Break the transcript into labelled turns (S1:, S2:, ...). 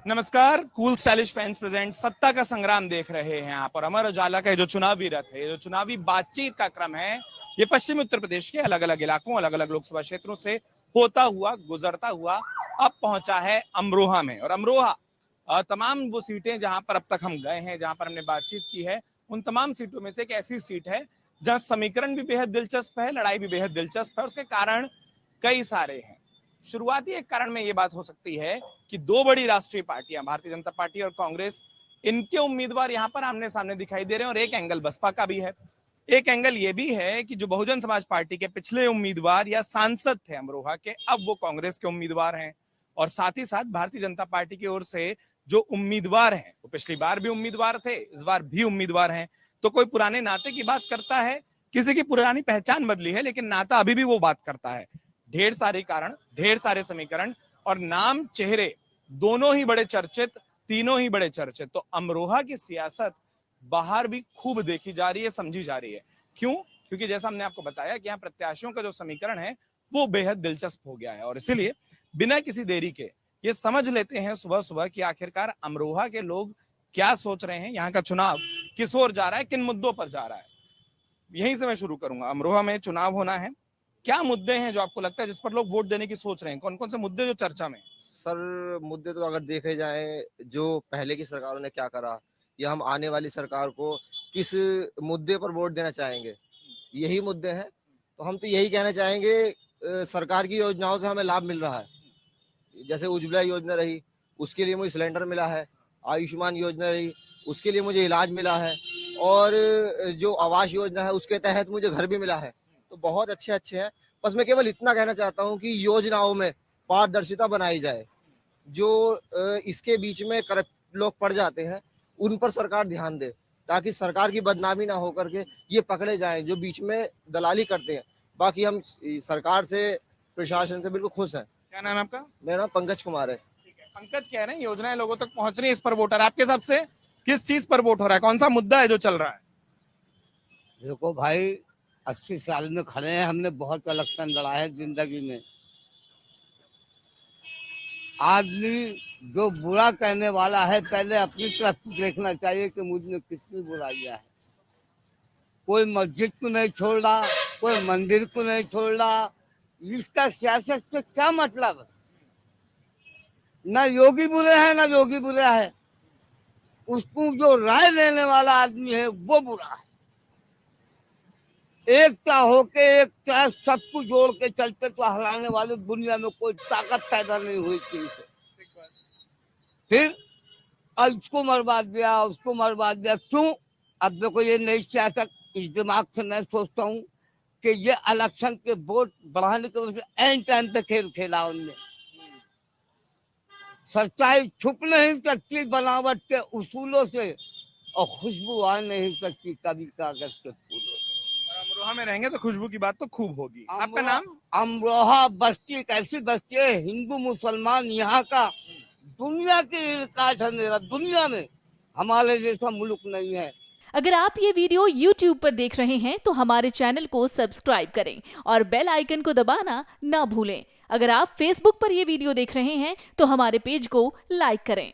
S1: नमस्कार, cool stylish fans present सत्ता का संग्राम देख रहे हैं आप। और अमर उजाला का जो चुनावी रथ है, जो चुनावी बातचीत का क्रम है, ये पश्चिमी उत्तर प्रदेश के अलग अलग इलाकों, अलग अलग लोकसभा क्षेत्रों से होता हुआ, गुजरता हुआ अब पहुंचा है अमरोहा में। और अमरोहा तमाम वो सीटें जहां पर अब तक हम गए हैं, जहां पर हमने बातचीत की है, उन तमाम सीटों में से एक ऐसी सीट है जहां समीकरण भी बेहद दिलचस्प है, लड़ाई भी बेहद दिलचस्प है। उसके कारण कई सारे हैं। शुरुआती एक कारण में ये बात हो सकती है कि दो बड़ी राष्ट्रीय पार्टियां, भारतीय जनता पार्टी और कांग्रेस, इनके उम्मीदवार यहां पर आमने सामने दिखाई दे रहे हैं। और एक एंगल बसपा का भी है। एक एंगल ये भी है कि जो बहुजन समाज पार्टी के पिछले उम्मीदवार या सांसद थे अमरोहा के, अब वो कांग्रेस के उम्मीदवार हैं। और साथ ही साथ भारतीय जनता पार्टी की ओर से जो उम्मीदवार हैं, वो पिछली बार भी उम्मीदवार थे, इस बार भी उम्मीदवार हैं। तो कोई पुराने नाते की बात करता है, किसी की पुरानी पहचान बदली है, लेकिन नाता अभी भी वो बात करता है। ढेर सारे कारण, ढेर सारे समीकरण और नाम, चेहरे दोनों ही बड़े चर्चित, तीनों ही बड़े चर्चित। तो अमरोहा की सियासत बाहर भी खूब देखी जा रही है, समझी जा रही है। क्यों? क्योंकि जैसा हमने आपको बताया कि यहाँ प्रत्याशियों का जो समीकरण है वो बेहद दिलचस्प हो गया है। और इसीलिए बिना किसी देरी के ये समझ लेते हैं सुबह सुबह कि आखिरकार अमरोहा के लोग क्या सोच रहे हैं, यहाँ का चुनाव किस ओर जा रहा है, किन मुद्दों पर जा रहा है। यहीं से मैं शुरू करूंगा। अमरोहा में चुनाव होना है, क्या मुद्दे हैं जो आपको लगता है जिस पर लोग वोट देने की सोच रहे हैं? कौन कौन से मुद्दे जो चर्चा में?
S2: सर, मुद्दे तो अगर देखे जाए, जो पहले की सरकारों ने क्या करा या हम आने वाली सरकार को किस मुद्दे पर वोट देना चाहेंगे, यही मुद्दे हैं। तो हम तो यही कहना चाहेंगे, सरकार की योजनाओं से हमें लाभ मिल रहा है। जैसे उज्ज्वला योजना रही, उसके लिए मुझे सिलेंडर मिला है। आयुष्मान योजना रही, उसके लिए मुझे इलाज मिला है। और जो आवास योजना है, उसके तहत मुझे घर भी मिला है। तो बहुत अच्छे अच्छे हैं। बस मैं केवल इतना कहना चाहता हूँ कि योजनाओं में पारदर्शिता बनाई जाए। जो इसके बीच में करप्ट लोग पड़ जाते हैं, उन पर सरकार ध्यान दे, ताकि सरकार की बदनामी ना होकर के ये पकड़े जाएं जो बीच में दलाली करते हैं। बाकी हम सरकार से, प्रशासन से बिल्कुल खुश हैं।
S1: क्या नाम है आपका?
S2: मेरा नाम पंकज कुमार है।
S1: ठीक है, पंकज कह रहे हैं योजनाएं लोगों तक पहुंच रही है, इस पर वोटर आपके हिसाब से किस चीज पर वोट हो रहा है? कौन सा मुद्दा है जो चल रहा है?
S3: देखो भाई, 80 साल में खड़े हैं, हमने बहुत इलेक्शन लड़ा है जिंदगी में। आदमी जो बुरा कहने वाला है, पहले अपनी तरफ देखना चाहिए कि मुझ में कितनी बुराइयां है। कोई मस्जिद को नहीं छोड़ रहा, कोई मंदिर को नहीं छोड़ रहा। इसका सियासत से क्या मतलब? ना योगी बुरे हैं, ना योगी बुरा है। उसको जो राय देने वाला आदमी है वो बुरा है। एकता होके, एक सबको जोड़ के चलते तो हराने वाले दुनिया में कोई ताकत पैदा नहीं हुई थी इसे। फिर इसको मरवा दिया, उसको मरवा दिया। क्यों? अब देखो, ये नई सियासत इस दिमाग से मैं सोचता हूँ कि ये इलेक्शन के वोट बढ़ाने की वजह से एंड टाइम पे खेल खेला उनने। सच्चाई छुप नहीं सकती बनावट के उसूलों से, और खुशबू आ नहीं सकती कभी कागज के फूलों से।
S1: अमरोहा में रहेंगे तो खुशबू की बात तो खूब होगी। आपका नाम?
S3: अमरोहा बस्ती एक ऐसी बस्ती है, हिंदू मुसलमान यहाँ का दुनिया की काट है। दुनिया में हमारे जैसा मुल्क नहीं है।
S4: अगर आप ये वीडियो YouTube पर देख रहे हैं तो हमारे चैनल को सब्सक्राइब करें और बेल आइकन को दबाना ना भूलें। अगर आप Facebook पर ये वीडियो देख रहे हैं तो हमारे पेज को लाइक करें।